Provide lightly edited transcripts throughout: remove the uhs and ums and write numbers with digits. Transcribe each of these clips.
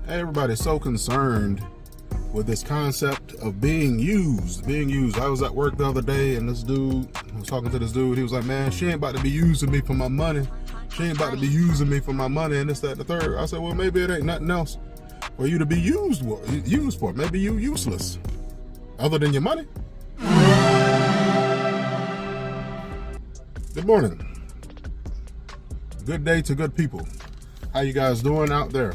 Everybody's so concerned with this concept of being used. I was at work the other day and I was talking to this dude. He was like, man, she ain't about to be using me for my money. She ain't about to be using me for my money and this, that, and the third. I said, well, maybe it ain't nothing else for you to be used for. Maybe you useless other than your money. Good morning. Good day to good people. How you guys doing out there?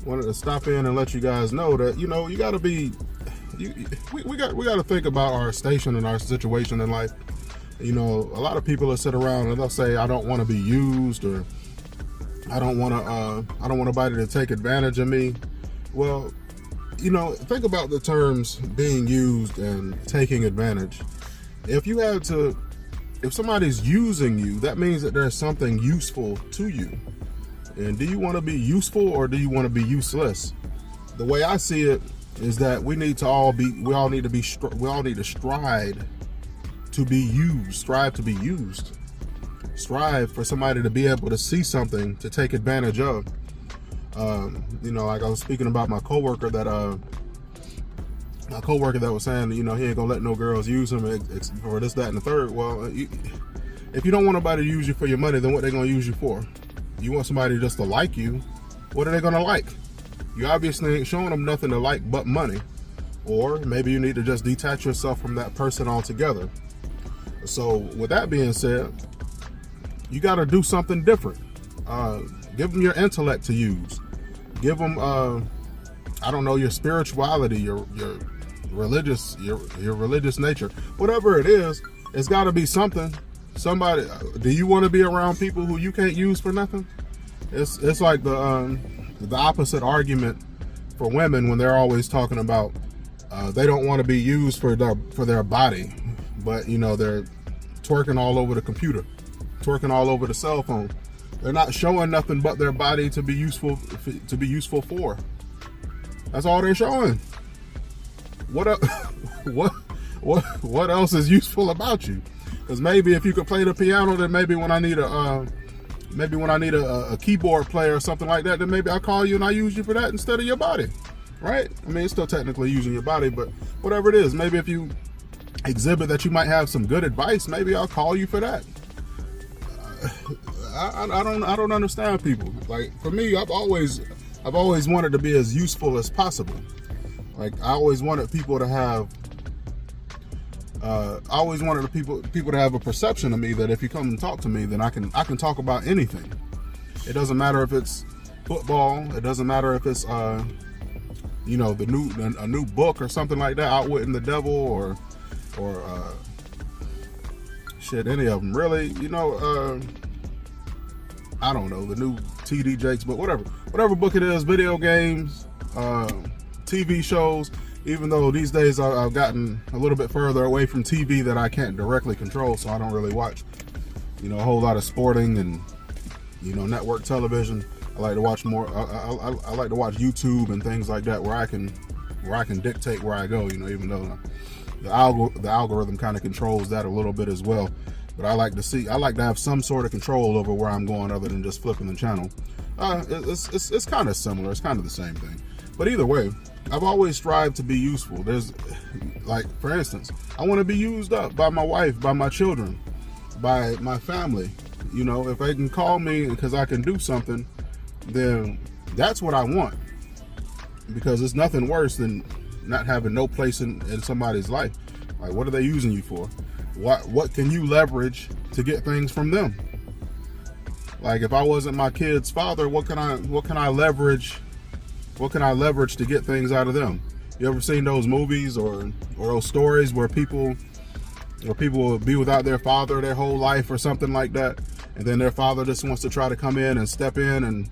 Wanted to stop in and let you guys know that, you gotta be, we got to think about our station and our situation in life. A lot of people will sit around and they'll say, I don't want to be used, or I don't want nobody to take advantage of me. Well, think about the terms being used and taking advantage. If somebody's using you, that means that there's something useful to you. And do you want to be useful or do you want to be useless? The way I see it is that we all need to strive to be used, strive for somebody to be able to see something to take advantage of. Like I was speaking about my coworker that was saying, he ain't gonna let no girls use him for this, that, and the third. Well, if you don't want nobody to use you for your money, then what they gonna use you for? You want somebody just to like you, what are they gonna like? You obviously ain't showing them nothing to like but money. Or maybe you need to just detach yourself from that person altogether. So with that being said, you gotta do something different. Give them your intellect to use. Give them, your spirituality, your religious nature. Whatever it is, it's gotta be something. Somebody, do you want to be around people who you can't use for nothing? It's like the opposite argument for women when they're always talking about they don't want to be used for their body, but they're twerking all over the computer, twerking all over the cell phone. They're not showing nothing but their body to be useful for. That's all they're showing. What else is useful about you? Because maybe if you could play the piano, then maybe when I need a keyboard player or something like that, then maybe I'll call you and I use you for that instead of your body, right? I mean, it's still technically using your body, but whatever it is, maybe if you exhibit that you might have some good advice, maybe I'll call you for that. I don't understand people. Like, for me, I've always wanted to be as useful as possible. Like, I always wanted people to have. People to have a perception of me that if you come and talk to me, then I can talk about anything. It doesn't matter if it's football. It doesn't matter if it's a new book or something like that, Outwitting the Devil, or any of them really. I don't know, the new TD Jakes, but whatever book it is, video games, TV shows. Even though these days I've gotten a little bit further away from TV that I can't directly control, so I don't really watch, a whole lot of sporting and, network television. I like to watch more. I like to watch YouTube and things like that, where I can dictate where I go. Even though the algorithm kind of controls that a little bit as well. But I like to have some sort of control over where I'm going, other than just flipping the channel. It's kind of similar. It's kind of the same thing. But either way, I've always strived to be useful. There's, like, for instance, I want to be used up by my wife, by my children, by my family. If they can call me because I can do something, then that's what I want. Because it's nothing worse than not having no place in somebody's life. Like, what are they using you for? What can you leverage to get things from them? Like, if I wasn't my kid's father, what can I leverage? What can I leverage to get things out of them? You ever seen those movies or those stories where people will be without their father their whole life or something like that, and then their father just wants to try to come in and step in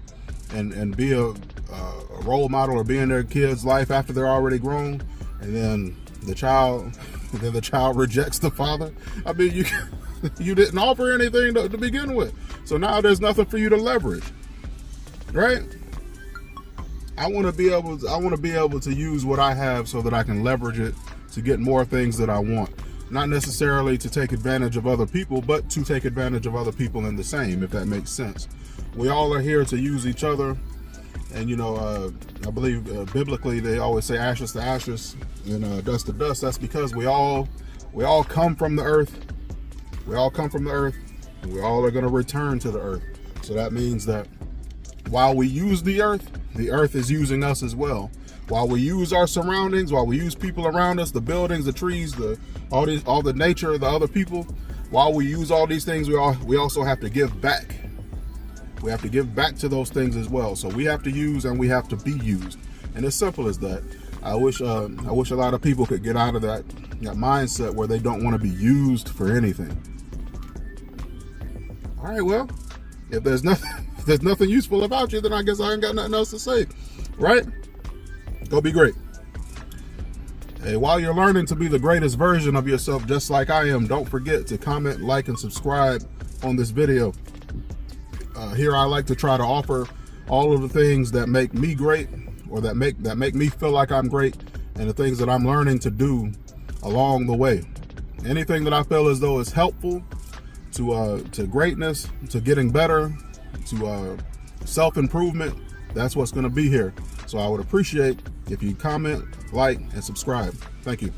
and be a role model or be in their kid's life after they're already grown, and then the child rejects the father. I mean, you didn't offer anything to begin with, so now there's nothing for you to leverage, right? I want to be able to use what I have so that I can leverage it to get more things that I want. Not necessarily to take advantage of other people, but to take advantage of other people in the same, if that makes sense. We all are here to use each other And I believe biblically they always say ashes to ashes and dust to dust. That's because we all come from the earth. We all come from the earth, and we all are going to return to the earth. So that means that while we use the earth is using us as well. While we use our surroundings, while we use people around us, the buildings, the trees, all the nature, the other people, while we use all these things, we also have to give back. We have to give back to those things as well. So we have to use and we have to be used. And it's simple as that. I wish a lot of people could get out of that mindset where they don't want to be used for anything. All right, well, if there's nothing useful about you, then I guess I ain't got nothing else to say, right? Go be great. Hey, while you're learning to be the greatest version of yourself, just like I am, don't forget to comment, like, and subscribe on this video. Here I like to try to offer all of the things that make me great, or that make me feel like I'm great, and the things that I'm learning to do along the way. Anything that I feel as though is helpful to greatness, to getting better, to self-improvement, that's what's going to be here. So I would appreciate if you comment, like, and subscribe. Thank you.